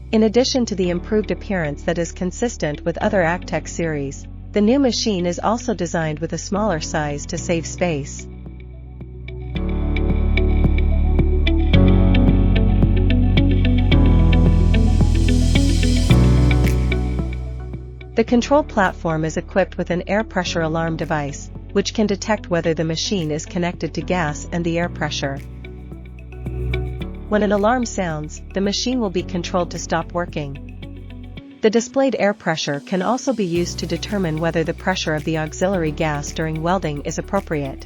In addition to the improved appearance that is consistent with other Acctek series, the new machine is also designed with a smaller size to save space. The control platform is equipped with an air pressure alarm device, which can detect whether the machine is connected to gas and the air pressure. When an alarm sounds, the machine will be controlled to stop working. The displayed air pressure can also be used to determine whether the pressure of the auxiliary gas during welding is appropriate.